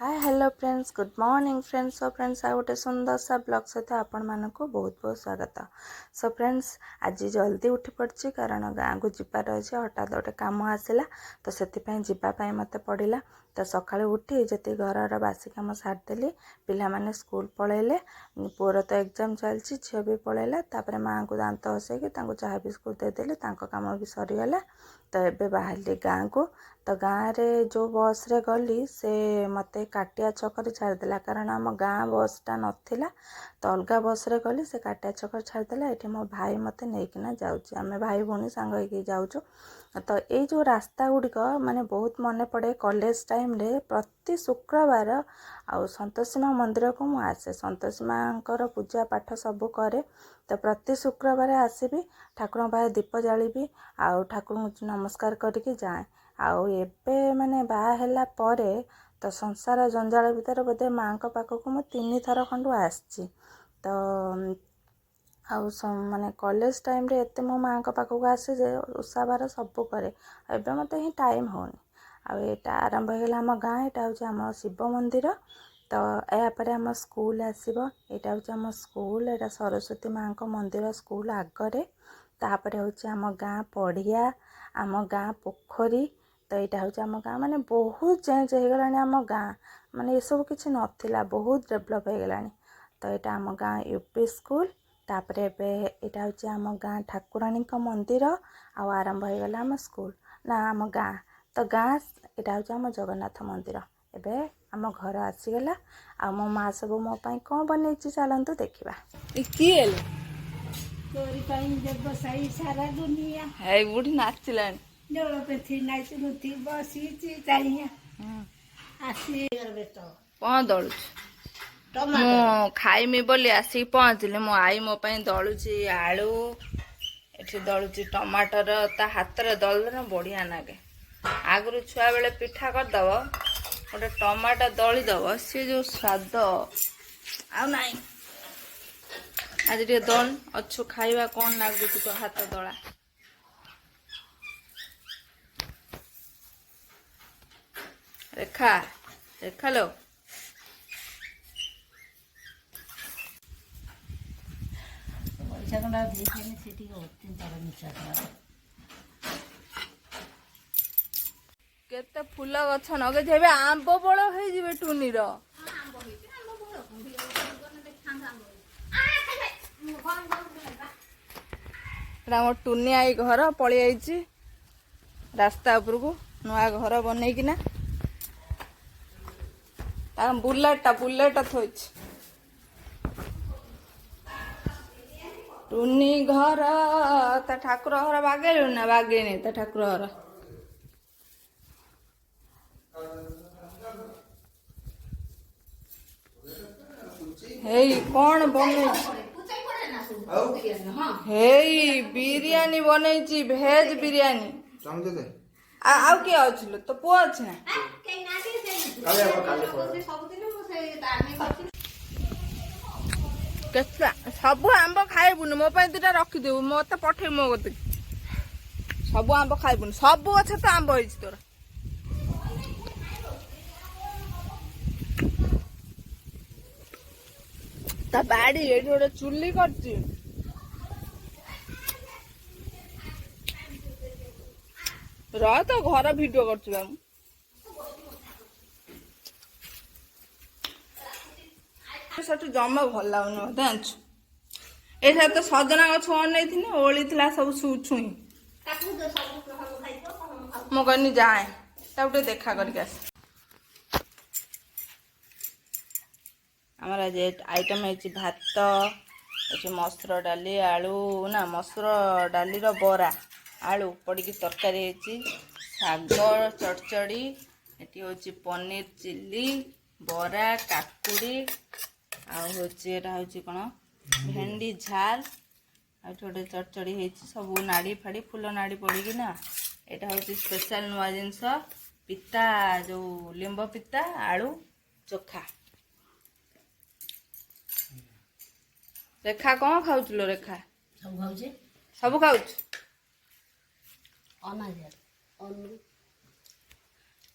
हाय hello friends good morning friends. So friends आ गोटे सुंदर सा ब्लॉग सहित आपण मानक बहुत बहुत स्वागत। सो फ्रेंड्स आज जल्दी उठी पड़ी कारण गाँव को जीवार अच्छे हठात गोटे कम आसला तो से जीवाई मत पड़ा। तो सका उठी जी घर बासी कम सारिदेली पिला माने स्कूल पलैले पुअर तो एग्जाम चलती झील भी पलैला तापर माँ को दांत हसैकी चाह बिस्कुट देदेली कम भी सरीगला। तो एबे बाहर गाँव को तो गाँव रे जो बस रे गली से मते काटिया छक छाड़देला कारण आम गाँ बसटा नाला तो अलग बस रे गली से काटिया छक छाड़देला। ये मो भाई मते नहींकिना जाऊँगी आम भाई भौणी सांग होइकी जाऊँ। तो ये जो रास्ता गुड़िक माने बहुत मन पड़े कॉलेज टाइम रे प्रति शुक्रवार आउ संतोषी माँ मंदिर को मु आसे संतोषी माँ पूजा पाठ सब करे। तो प्रति शुक्रवार आसबि ठाकुर पाखे दीप जाली आउ ठाकुर नमस्कार करके जाए। आउ एबे माने बाहा हैला परे तो संसार जंजाल भितर बोधे माँ पाखक मु 3 थर खंडु आसची। तो आउ माने कॉलेज टाइम रे एते मो माँ पाखक आसे जे उषा बार सब करे एबे मते ही टाइम होनी। आउ एटा आरंभ होगला आम गाँ एटा हूँ आम शिव मंदिर। तो यापर आम स्कूल आसब यहाँ हूँ आम स्कूल एटा सरस्वती माँ को मंदिर स्कूल आगरे तापर हूँ आम गाँ पड़िया आम गाँ पोखरी। तो यहाँ हूँ आम गाँ माने बहुत चेंज हो गलानी आम गाँ माने ये सब किसी नथिला बहुत डेभलप हो गलानी। तो यहाँ आम गाँ यूपी स्कूल तापर यहाँ हूँ आम गाँ ठाकुराणी मंदिर आउ आरंभ हो गला आम स्कूल ना आम गाँ। तो गाँ यहाँ हूँ आम जगन्नाथ मंदिर एबे आम घर आसीगला आ मो माँ सब मो पाई कौन बन चलतु देखा सारा दुनिया है बुढ़ी नाचला कौन दलु मु खाइमी बोली आसिक पहुँचली मो आई मो दलुची आलू एठी दलुची टमाटर ता हाथ रे दल बढ़िया नागे। आगु छुआ बेले पिठा करदब गोटे टमाटर दलीदब सी जो स्वाद आ नाई आज टे दल अच्छु खाइबा कौन नागुची तो हाथ दला रेखा रेखा लो केते फूल गछ नगे जेबे आंब बळ होई जिवे टुनीर मोर टुनी आई घर पलि आईची रास्ता उपर को नुआ घर बनईकिना बुलेट थोइछ टुनी घर ता ठाकुर घर बागेलु ना बागेनी ता ठाकुर घर हेई कौन बने हेई बिरयानी बनईची भेज बिरयानी आउ के आछिलो तो पुआ अछि ना केतना सब आंब खाइबुन मो पे दुटा रखि देबु मते पठे मो गते सब आंब खाइबुन सब अच्छा तो आंब होइछ तोरा ता बाड़ी एठी गोटे चुल्ली करछि र तो घर वीडियो करछि बा सठु जमा भल लागुन मते आंछु एठा तो सजना गछ अनै थिने ओली थिला सब छुई मो कहनी जाए ता उठे देखा करके आस हमारा जे आइटम है भात ये मसूर डाली आलू ना मसूर डाली रो बरा आलू पड़ी तरकारी शाग चड़चड़ी ये हूँ पनीर चिल्ली बरा काकुड़ी आउे कौन भेंडी झाल आ गोटे चड़चड़ी है सब नाड़ी फाड़ी फूल नाड़ी पड़ी ना यहाँ हूँ स्पेशल नुआ जिनस पिता जो लिंब पिता आलू चोखा। रेखा कौन खाऊ रेखा सब खाऊ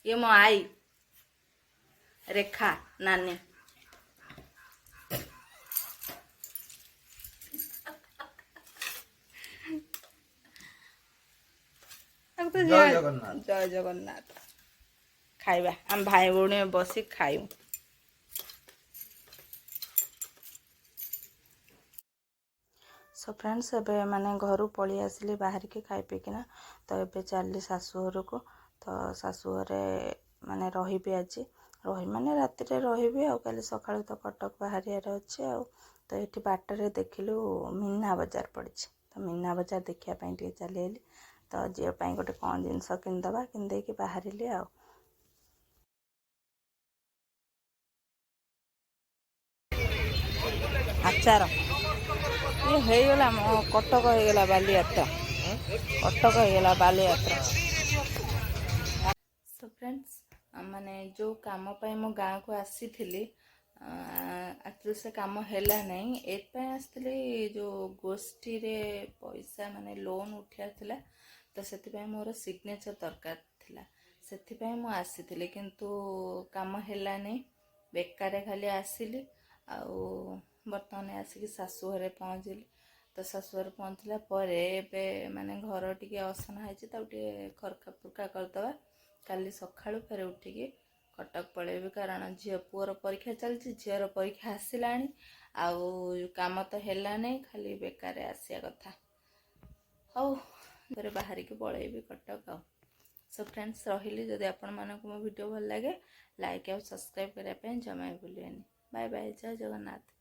ये मो आई रेखा नानी जय जगन्नाथ। जय जगन्नाथ खाइबा आम भाई भौणी बसी खाइबू सो फ्रेंड्स एबे माने घर पलि आसिली बाहरिकी खाई पीकिना तो एबे चलली शाशुघर को तो शाशुघरे माने रही आज रही माने राति रही आ काली सकाळु तो कटक बाहर अच्छे आ तो ये बाटर देखिलु मीना बजार पड़ी तो मीना बजार देखापी चली तो झीपाई गोटे कौन जिनस किनदबा किनदेकी बाहर आ आचार ये होगला मो कटक होगला बालीयात्रा कटक होगला बालीयात्रा सो फ्रेंड्स माने जो काम पाई मो गाँ को आसी एक्चुअली से काम हैला नहीं एपाई आसली जो गोष्ठी रे पैसा माने लोन उठिया थिला तो से मोर सिग्नेचर दरकार थिला से मु आसी किंतु काम हैला नहीं बेकार खाली आसिली आउ बर्तमान आसिक शाशुघर पहुँचली तो शाशुघर पहुँचला एबे माने घर टी असना है खरका फुरका करदबा काली सकाळु फेर उठिकी कटक पलैबी कारण झील पुअर परीक्षा चलती झीर परीक्षा आसला आउ काम तो हैला नहीं खाली बेकार आसिया कथा हौ फिर बाहर की पलैबी कटक आ सो फ्रेंड्स रही जदि आपण मानक मो वीडियो भल लगे लाइक और सब्सक्राइब करने जमा भूलिए बाय बाय जय जगन्नाथ।